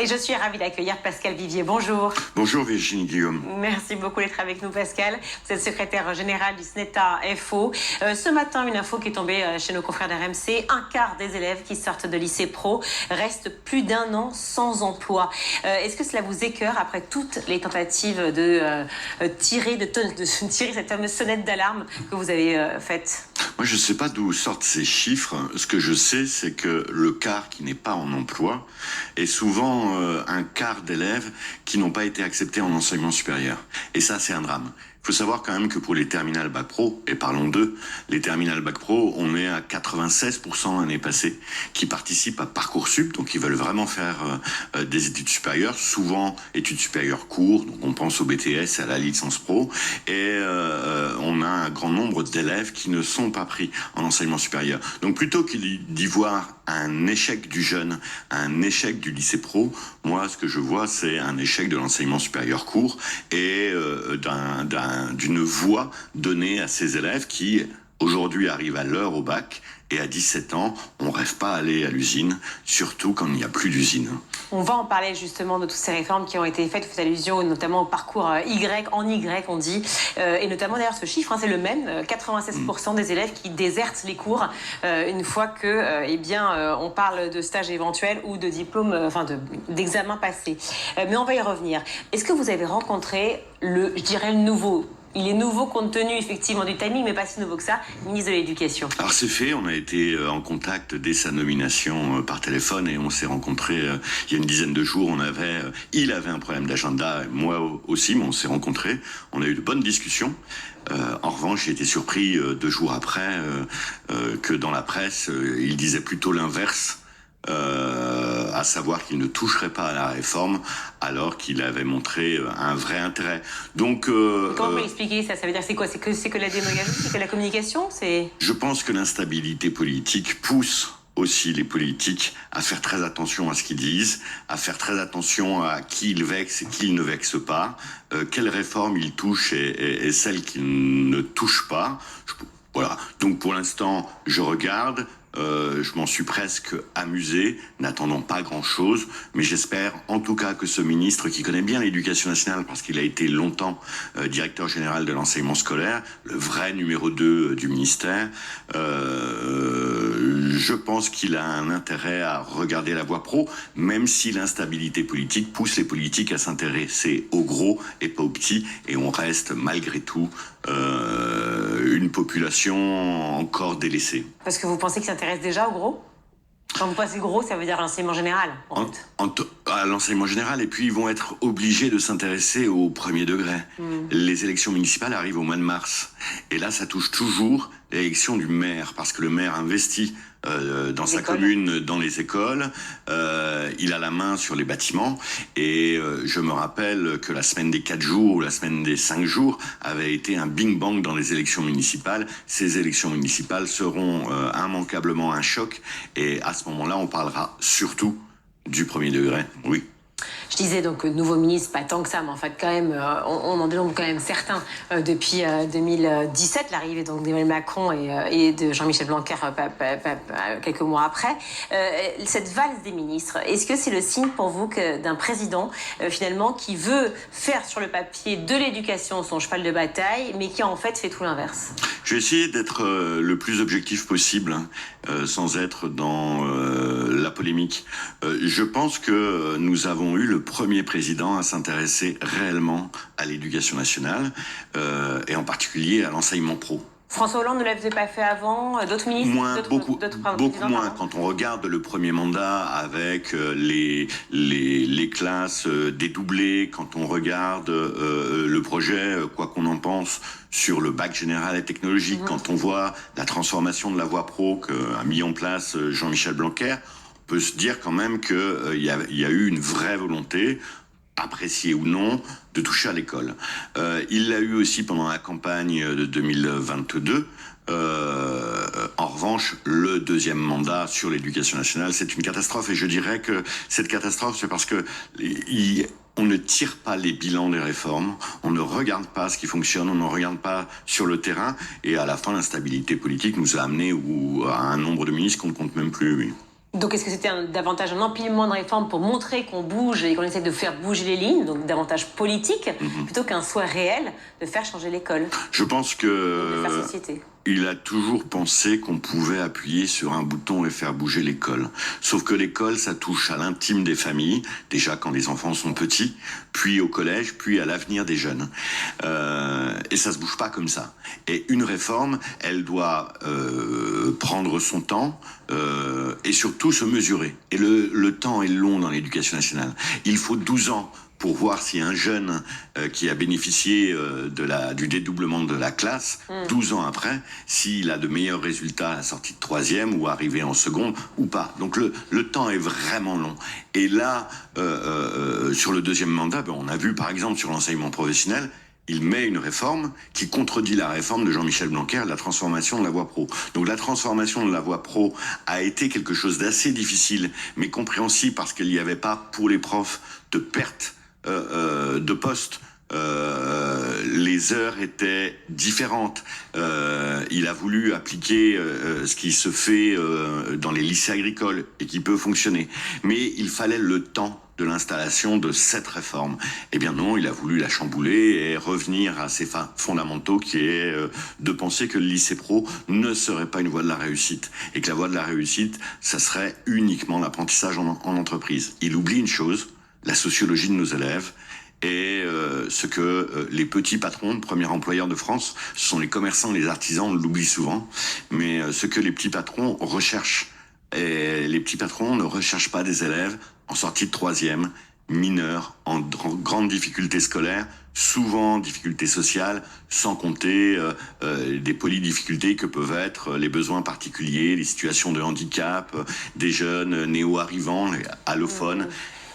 Et je suis ravie d'accueillir Pascal Vivier. Bonjour. Bonjour Virginie Guillaume. Merci beaucoup d'être avec nous, Pascal. Vous êtes secrétaire général du SNETA FO. Ce matin, une info qui est tombée chez nos confrères d'RMC. Un quart des élèves qui sortent de lycée pro restent plus d'un an sans emploi. Est-ce que cela vous écœure après toutes les tentatives de tirer cette fameuse sonnette d'alarme que vous avez faite? Moi, je ne sais pas d'où sortent ces chiffres. Ce que je sais, c'est que le quart qui n'est pas en emploi est souvent un quart d'élèves qui n'ont pas été acceptés en enseignement supérieur. Et ça, c'est un drame. Il faut savoir quand même que pour les terminales bac pro, et parlons d'eux, les terminales bac pro, on est à 96% l'année passée qui participent à Parcoursup, donc ils veulent vraiment faire des études supérieures, souvent études supérieures courtes, donc on pense au BTS, à la licence pro, et on a un grand nombre d'élèves qui ne sont pas pris en enseignement supérieur. Donc plutôt que d'y voir un échec du jeune, un échec du lycée pro, moi ce que je vois c'est un échec de l'enseignement supérieur court et d'une voie donnée à ces élèves qui aujourd'hui arrivent à l'heure au bac et à 17 ans, on rêve pas d'aller à l'usine, surtout quand il n'y a plus d'usine. On va en parler justement de toutes ces réformes qui ont été faites, vous faites allusion notamment au parcours Y, en Y on dit, et notamment d'ailleurs ce chiffre, c'est le même, 96% des élèves qui désertent les cours une fois que, on parle de stage éventuel ou de diplôme, d'examen passé. Mais on va y revenir. Est-ce que vous avez rencontré le nouveau? Il est nouveau compte tenu effectivement du timing, mais pas si nouveau que ça, ministre de l'Éducation. Alors c'est fait, on a été en contact dès sa nomination par téléphone et on s'est rencontrés il y a une dizaine de jours. Il avait un problème d'agenda, moi aussi, mais on s'est rencontrés. On a eu de bonnes discussions. En revanche, j'ai été surpris 2 jours après que dans la presse, il disait plutôt l'inverse. À savoir qu'il ne toucherait pas à la réforme alors qu'il avait montré un vrai intérêt. Donc, comment vous expliquez ça? Ça veut dire c'est quoi? C'est que la démagogie, c'est que la communication, Je pense que l'instabilité politique pousse aussi les politiques à faire très attention à ce qu'ils disent, à faire très attention à qui ils vexent et qui ils ne vexent pas, quelles réformes ils touchent et celles qu'ils ne touchent pas. Voilà. Donc pour l'instant, je regarde. Je m'en suis presque amusé, n'attendant pas grand-chose, mais j'espère en tout cas que ce ministre qui connaît bien l'éducation nationale parce qu'il a été longtemps directeur général de l'enseignement scolaire, le vrai numéro 2 du ministère, je pense qu'il a un intérêt à regarder la voie pro, même si l'instabilité politique pousse les politiques à s'intéresser aux gros et pas aux petits, et on reste malgré tout une population encore délaissée. Parce que vous pensez qu'il s'intéresse déjà aux gros? Quand vous passez gros, ça veut dire l'enseignement général, en fait. À l'enseignement général, et puis ils vont être obligés de s'intéresser au premier degré. Les élections municipales arrivent au mois de mars. Et là, ça touche toujours l'élection du maire, parce que le maire investit dans sa commune, dans les écoles, il a la main sur les bâtiments, et je me rappelle que la semaine des 4 jours, ou la semaine des 5 jours, avait été un bing-bang dans les élections municipales. Ces élections municipales seront immanquablement un choc, et à ce moment-là, on parlera surtout du premier degré, oui. Je disais donc nouveau ministre, pas tant que ça, mais en fait quand même, on en dénombre quand même certains depuis 2017, l'arrivée donc d'Emmanuel Macron et de Jean-Michel Blanquer quelques mois après. Cette valse des ministres, est-ce que c'est le signe pour vous d'un président finalement qui veut faire sur le papier de l'éducation son cheval de bataille, mais qui en fait fait tout l'inverse? Je vais essayer d'être le plus objectif possible, sans être dans la polémique. Je pense que nous avons eu le premier président à s'intéresser réellement à l'éducation nationale, et en particulier à l'enseignement pro. François Hollande ne l'avait pas fait avant, d'autres ministres, beaucoup moins. Quand on regarde le premier mandat avec les classes dédoublées, quand on regarde le projet, quoi qu'on en pense, sur le bac général et technologique, quand on voit la transformation de la voie pro qu'a mis en place Jean-Michel Blanquer, on peut se dire quand même qu'il y a eu une vraie volonté, apprécié ou non, de toucher à l'école. Il l'a eu aussi pendant la campagne de 2022. En revanche, le deuxième mandat sur l'éducation nationale, c'est une catastrophe. Et je dirais que cette catastrophe, c'est parce que on ne tire pas les bilans des réformes, on ne regarde pas ce qui fonctionne, on ne regarde pas sur le terrain. Et à la fin, l'instabilité politique nous a amené à un nombre de ministres qu'on ne compte même plus. Oui. Donc est-ce que c'était davantage un empilement de réformes pour montrer qu'on bouge et qu'on essaie de faire bouger les lignes, donc davantage politique, plutôt qu'un souhait réel de faire changer l'école, Je pense de faire que société? il a toujours pensé qu'on pouvait appuyer sur un bouton et faire bouger l'école. Sauf que l'école, ça touche à l'intime des familles, déjà quand les enfants sont petits, puis au collège, puis à l'avenir des jeunes. Et ça se bouge pas comme ça. Et une réforme, elle doit prendre son temps et surtout se mesurer. Et le temps est long dans l'éducation nationale. Il faut 12 ans pour voir si un jeune qui a bénéficié du dédoublement de la classe, 12 ans après, s'il a de meilleurs résultats à la sortie de troisième ou arrivé en seconde ou pas. Donc le temps est vraiment long. Et là, sur le deuxième mandat, on a vu par exemple sur l'enseignement professionnel, il met une réforme qui contredit la réforme de Jean-Michel Blanquer, la transformation de la voie pro. Donc la transformation de la voie pro a été quelque chose d'assez difficile, mais compréhensible parce qu'il n'y avait pas pour les profs de perte de postes. Les heures étaient différentes. Il a voulu appliquer ce qui se fait dans les lycées agricoles et qui peut fonctionner. Mais il fallait le temps de l'installation de cette réforme. Eh bien non, il a voulu la chambouler et revenir à ses fondamentaux qui est de penser que le lycée pro ne serait pas une voie de la réussite et que la voie de la réussite, ça serait uniquement l'apprentissage en entreprise. Il oublie une chose, la sociologie de nos élèves, et ce que les petits patrons, premier employeur de France, ce sont les commerçants, les artisans, on l'oublie souvent, mais ce que les petits patrons recherchent. Et les petits patrons ne recherchent pas des élèves en sortie de troisième, mineurs, en grande difficulté scolaire, souvent difficultés sociales, sans compter des polydifficultés que peuvent être les besoins particuliers, les situations de handicap, des jeunes néo-arrivants, les allophones,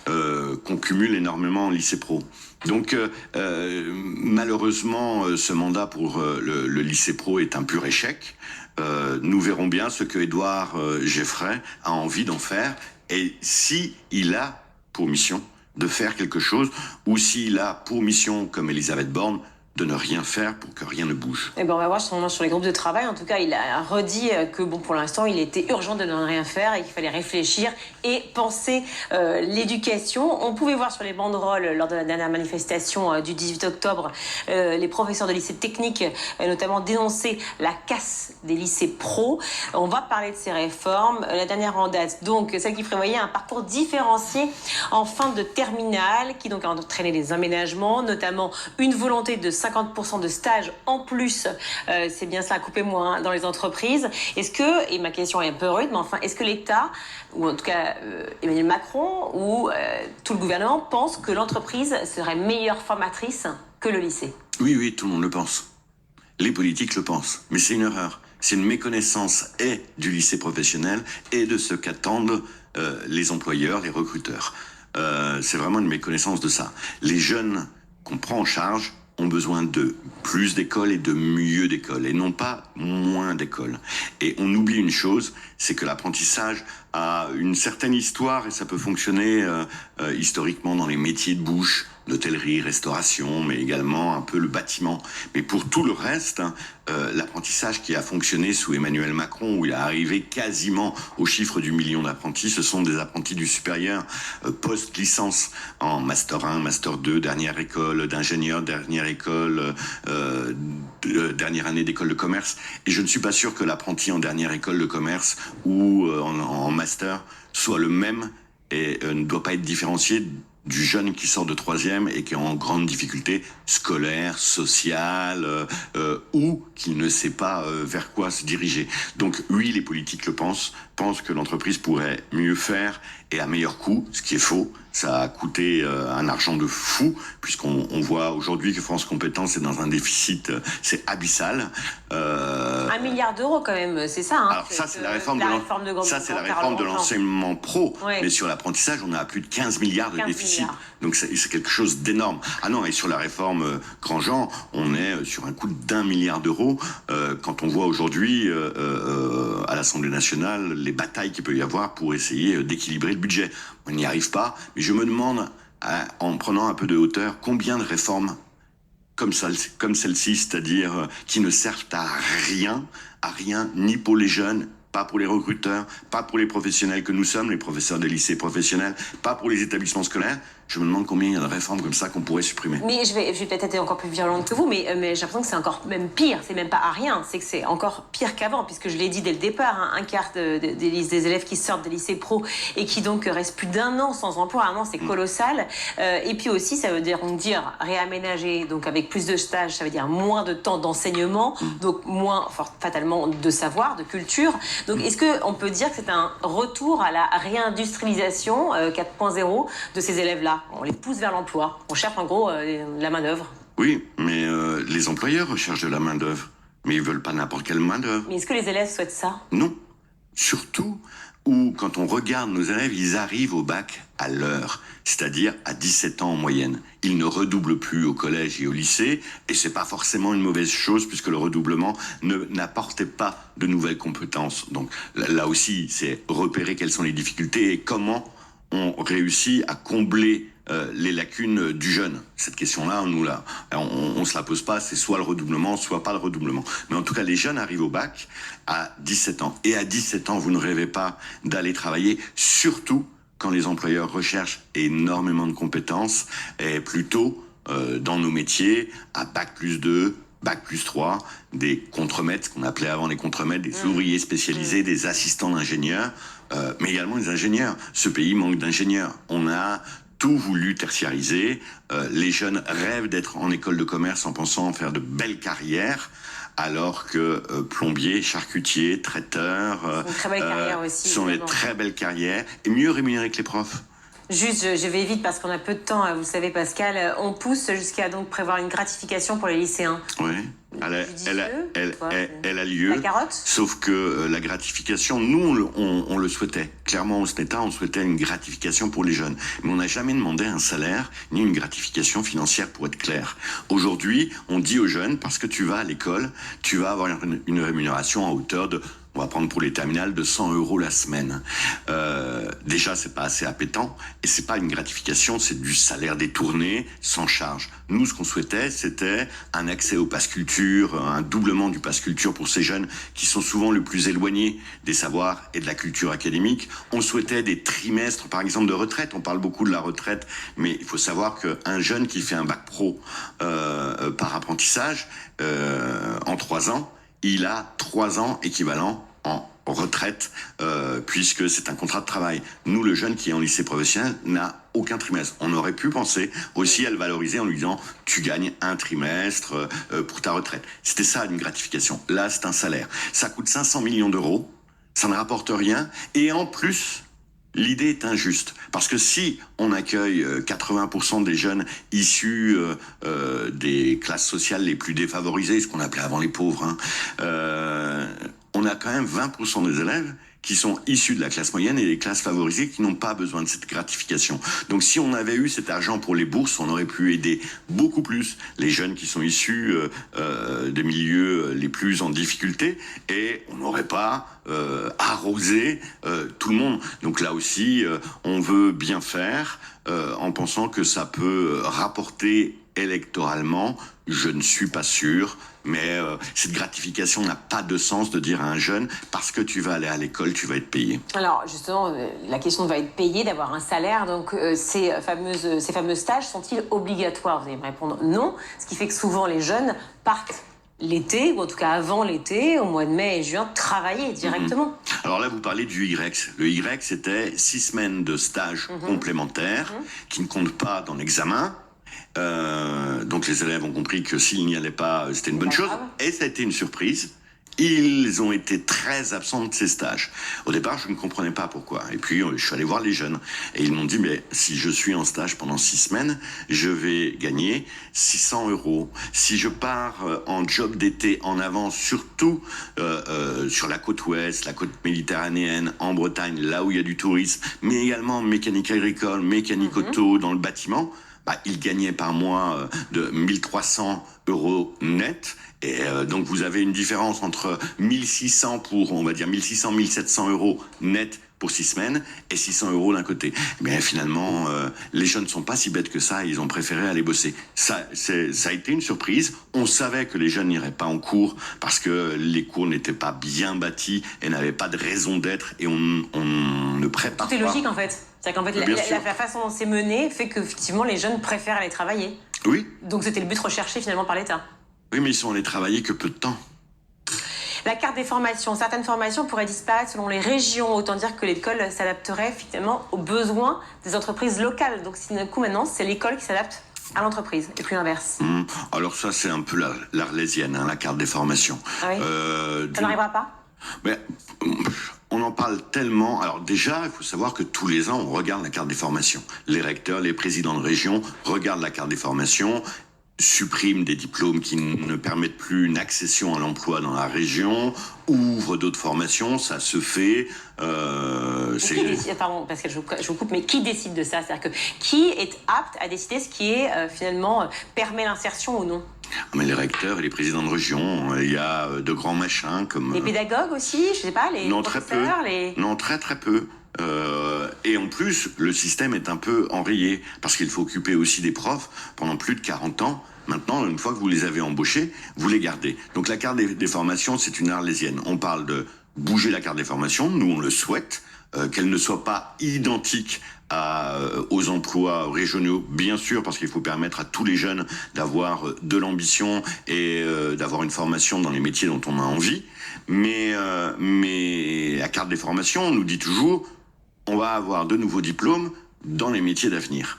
qu'on cumule énormément en lycée pro. Donc malheureusement, ce mandat pour le lycée pro est un pur échec. Nous verrons bien ce que Édouard Geffray a envie d'en faire et si il a pour mission de faire quelque chose ou s'il a pour mission, comme Elisabeth Borne, de ne rien faire pour que rien ne bouge. Eh ben, on va voir sur les groupes de travail. En tout cas, il a redit que bon, pour l'instant, il était urgent de ne rien faire et qu'il fallait réfléchir et penser l'éducation. On pouvait voir sur les banderoles lors de la dernière manifestation du 18 octobre, les professeurs de lycées techniques, notamment dénoncer la casse des lycées pro. On va parler de ces réformes. La dernière en date, donc celle qui prévoyait un parcours différencié en fin de terminale, qui donc a entraîné des aménagements, notamment une volonté de 50% de stages en plus, c'est bien ça, coupez-moi, dans les entreprises. Est-ce que, et ma question est un peu rude, mais enfin, est-ce que l'État, ou en tout cas Emmanuel Macron, ou tout le gouvernement pense que l'entreprise serait meilleure formatrice que le lycée? Oui, tout le monde le pense. Les politiques le pensent, mais c'est une erreur. C'est une méconnaissance et du lycée professionnel et de ce qu'attendent les employeurs, les recruteurs. C'est vraiment une méconnaissance de ça. Les jeunes qu'on prend en charge ont besoin de plus d'écoles et de mieux d'écoles, et non pas moins d'écoles. Et on oublie une chose, c'est que l'apprentissage a une certaine histoire, et ça peut fonctionner historiquement dans les métiers de bouche, l'hôtellerie, restauration, mais également un peu le bâtiment. Mais pour tout le reste, l'apprentissage qui a fonctionné sous Emmanuel Macron, où il est arrivé quasiment au chiffre du million d'apprentis, ce sont des apprentis du supérieur post-licence en Master 1, Master 2, dernière école d'ingénieur, dernière école, dernière année d'école de commerce. Et je ne suis pas sûr que l'apprenti en dernière école de commerce ou en Master soit le même et ne doit pas être différencié du jeune qui sort de troisième et qui est en grande difficulté scolaire, sociale, ou qui ne sait pas vers quoi se diriger. Donc oui, les politiques le pensent que l'entreprise pourrait mieux faire et à meilleur coût, ce qui est faux. Ça a coûté un argent de fou, puisqu'on voit aujourd'hui que France Compétences est dans un déficit, c'est abyssal. 1 milliard d'euros quand même, c'est ça. Hein, alors ça, c'est la réforme de l'enseignement pro. Ouais. Mais sur l'apprentissage, on a plus de 15 milliards de déficit. Milliards. Donc c'est quelque chose d'énorme. Ah non, et sur la réforme Grandjean, on est sur un coût d'1 milliard d'euros. Quand on voit aujourd'hui à l'Assemblée nationale les batailles qu'il peut y avoir pour essayer d'équilibrer le budget. On n'y arrive pas, mais je me demande, en prenant un peu de hauteur, combien de réformes comme celle-ci, c'est-à-dire qui ne servent à rien, ni pour les jeunes, pas pour les recruteurs, pas pour les professionnels que nous sommes, les professeurs des lycées professionnels, pas pour les établissements scolaires. Je me demande combien il y a de réformes comme ça qu'on pourrait supprimer. Mais je vais peut-être être encore plus virulente que vous, mais j'ai l'impression que c'est encore même pire. C'est même pas à rien, c'est que c'est encore pire qu'avant, puisque je l'ai dit dès le départ, hein, un quart des élèves qui sortent des lycées pro et qui donc restent plus d'1 an sans emploi. 1 an, c'est colossal. Et puis aussi, ça veut dire réaménager, donc avec plus de stages, ça veut dire moins de temps d'enseignement, donc moins fatalement de savoir, de culture. Donc est-ce qu'on peut dire que c'est un retour à la réindustrialisation 4.0 de ces élèves-là? On les pousse vers l'emploi. On cherche en gros la main-d'œuvre. Oui, mais les employeurs recherchent de la main-d'œuvre. Mais ils veulent pas n'importe quelle main-d'œuvre. Mais est-ce que les élèves souhaitent ça? Non. Surtout où, quand on regarde nos élèves, ils arrivent au bac à l'heure, c'est-à-dire à 17 ans en moyenne. Ils ne redoublent plus au collège et au lycée, et c'est pas forcément une mauvaise chose, puisque le redoublement n'apportait pas de nouvelles compétences. Donc là aussi, c'est repérer quelles sont les difficultés et comment on réussit à combler les lacunes du jeune. Cette question-là, on se la pose pas, c'est soit le redoublement, soit pas le redoublement. Mais en tout cas, les jeunes arrivent au bac à 17 ans. Et à 17 ans, vous ne rêvez pas d'aller travailler, surtout quand les employeurs recherchent énormément de compétences, et plutôt dans nos métiers, à bac+2, bac+3, des contremaîtres, qu'on appelait avant les contremaîtres, des ouvriers spécialisés, des assistants d'ingénieurs, mais également des ingénieurs. Ce pays manque d'ingénieurs. On a tout voulu tertiariser. Les jeunes rêvent d'être en école de commerce en pensant faire de belles carrières, alors que plombiers, charcutiers, traiteurs sont des très belles carrières et mieux rémunérés que les profs. Juste, je vais vite parce qu'on a peu de temps, vous le savez Pascal, on pousse jusqu'à donc prévoir une gratification pour les lycéens. Oui, elle a lieu, la carotte. Sauf que la gratification, nous on le souhaitait. Clairement au SNETA, on souhaitait une gratification pour les jeunes. Mais on n'a jamais demandé un salaire ni une gratification financière pour être clair. Aujourd'hui, on dit aux jeunes, parce que tu vas à l'école, tu vas avoir une rémunération à hauteur de... On va prendre pour les terminales de 100 € la semaine. Déjà, c'est pas assez appétant et c'est pas une gratification, c'est du salaire détourné, sans charge. Nous, ce qu'on souhaitait, c'était un accès au pass culture, un doublement du pass culture pour ces jeunes qui sont souvent le plus éloignés des savoirs et de la culture académique. On souhaitait des trimestres, par exemple, de retraite. On parle beaucoup de la retraite, mais il faut savoir qu'un jeune qui fait un bac pro par apprentissage en 3 ans, il a 3 ans équivalent en retraite, puisque c'est un contrat de travail. Nous, le jeune qui est en lycée professionnel n'a aucun trimestre. On aurait pu penser aussi à le valoriser en lui disant « tu gagnes un trimestre pour ta retraite ». C'était ça une gratification. Là, c'est un salaire. Ça coûte 500 millions d'euros, ça ne rapporte rien, et en plus... L'idée est injuste, parce que si on accueille 80% des jeunes issus des classes sociales les plus défavorisées, ce qu'on appelait avant les pauvres, on a quand même 20% des élèves qui sont issus de la classe moyenne et des classes favorisées qui n'ont pas besoin de cette gratification. Donc si on avait eu cet argent pour les bourses, on aurait pu aider beaucoup plus les jeunes qui sont issus des milieux les plus en difficulté et on n'aurait pas arrosé tout le monde. Donc là aussi, on veut bien faire en pensant que ça peut rapporter électoralement, je ne suis pas sûr, mais cette gratification n'a pas de sens de dire à un jeune, parce que tu vas aller à l'école, tu vas être payé. Alors justement, la question va être payée, d'avoir un salaire, donc ces fameux stages sont-ils obligatoires? Vous allez me répondre non, ce qui fait que souvent les jeunes partent l'été, ou en tout cas avant l'été, au mois de mai et juin, travailler directement. Alors là, vous parlez du Y. Le Y, c'était 6 semaines de stage complémentaires qui ne comptent pas dans l'examen. Donc les élèves ont compris que s'ils n'y allaient pas, c'était une bonne chose. Et ça a été une surprise. Ils ont été très absents de ces stages. Au départ, je ne comprenais pas pourquoi. Et puis, je suis allé voir les jeunes. Et ils m'ont dit, mais si je suis en stage pendant 6 semaines, je vais gagner 600 €. Si je pars en job d'été en avance, surtout sur la côte ouest, la côte méditerranéenne, en Bretagne, là où il y a du tourisme, mais également mécanique agricole, mécanique auto, dans le bâtiment, ils gagnaient par mois de 1300 € net. Et donc vous avez une différence entre 1600 pour, on va dire 1600, 1700 € net pour 6 semaines et 600 € d'un côté. Mais finalement, les jeunes ne sont pas si bêtes que ça, ils ont préféré aller bosser. Ça a été une surprise. On savait que les jeunes n'iraient pas en cours parce que les cours n'étaient pas bien bâtis et n'avaient pas de raison d'être et on ne prépare pas. Tout est logique en fait. C'est-à-dire qu'en fait, la façon dont c'est mené fait qu'effectivement les jeunes préfèrent aller travailler. Oui. Donc c'était le but recherché finalement par l'État. Oui, mais ils sont allés travailler que peu de temps. La carte des formations, certaines formations pourraient disparaître selon les régions, autant dire que l'école s'adapterait finalement aux besoins des entreprises locales. Donc d'un coup maintenant, c'est l'école qui s'adapte à l'entreprise et plus l'inverse. Alors ça, c'est un peu l'arlésienne, hein, la carte des formations. Ah oui. Ça n'arrivera pas ? Mais, on en parle tellement. Alors déjà, il faut savoir que tous les ans, on regarde la carte des formations. Les recteurs, les présidents de région regardent la carte des formations, suppriment des diplômes qui ne permettent plus une accession à l'emploi dans la région, ouvrent d'autres formations, ça se fait. Pardon, parce que je vous coupe, mais qui décide de ça ? C'est-à-dire que qui est apte à décider ce qui est finalement permet l'insertion ou non ? Mais les recteurs et les présidents de région, il y a de grands machins comme... Les pédagogues aussi, je sais pas, les professeurs, Non, très peu. Et en plus, le système est un peu enrayé, parce qu'il faut occuper aussi des profs pendant plus de 40 ans. Maintenant, une fois que vous les avez embauchés, vous les gardez. Donc la carte des formations, c'est une arlésienne. On parle de bouger la carte des formations, nous on le souhaite, qu'elle ne soit pas identique aux emplois régionaux, bien sûr, parce qu'il faut permettre à tous les jeunes d'avoir de l'ambition et d'avoir une formation dans les métiers dont on a envie. Mais la carte des formations, on nous dit toujours, on va avoir de nouveaux diplômes dans les métiers d'avenir.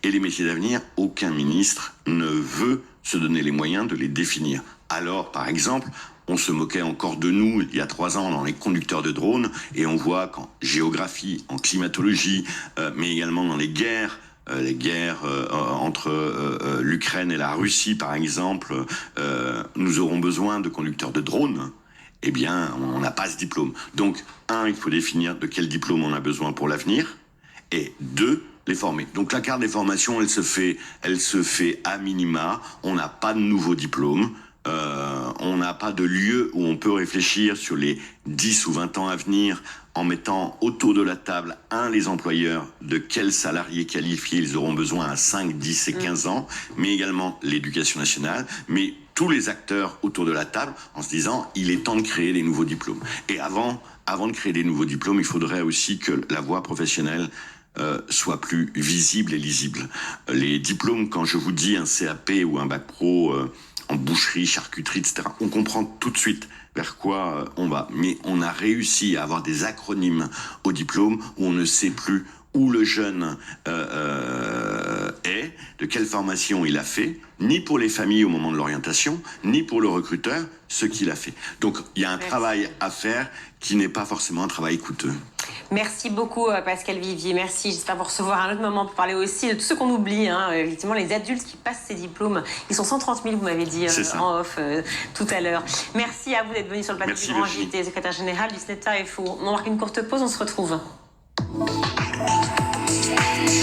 Et les métiers d'avenir, aucun ministre ne veut se donner les moyens de les définir. Alors, par exemple, on se moquait encore de nous il y a 3 ans dans les conducteurs de drones, et on voit qu'en géographie, en climatologie, mais également dans les guerres entre l'Ukraine et la Russie, par exemple, nous aurons besoin de conducteurs de drones. Eh bien, on n'a pas ce diplôme. Donc, 1, il faut définir de quel diplôme on a besoin pour l'avenir, et 2, les former. Donc la carte des formations, elle se fait à minima. On n'a pas de nouveaux diplômes. On n'a pas de lieu où on peut réfléchir sur les 10 ou 20 ans à venir en mettant autour de la table, les employeurs, de quels salariés qualifiés ils auront besoin à 5, 10 et 15 ans, mais également l'éducation nationale, mais tous les acteurs autour de la table en se disant il est temps de créer des nouveaux diplômes. Et avant de créer des nouveaux diplômes, il faudrait aussi que la voie professionnelle soit plus visible et lisible. Les diplômes, quand je vous dis un CAP ou un bac pro en boucherie, charcuterie, etc., on comprend tout de suite vers quoi on va. Mais on a réussi à avoir des acronymes au diplôme où on ne sait plus où le jeune est, de quelle formation il a fait, ni pour les familles au moment de l'orientation, ni pour le recruteur, ce qu'il a fait. Donc il y a un travail à faire qui n'est pas forcément un travail coûteux. Merci beaucoup Pascal Vivier, merci. J'espère vous recevoir à un autre moment pour parler aussi de tout ce qu'on oublie. Effectivement, les adultes qui passent ces diplômes, ils sont 130 000, vous m'avez dit en off tout à l'heure. Merci à vous d'être venu sur le plateau du Grand JT, secrétaire général du SNETA FO. On marque une courte pause, on se retrouve.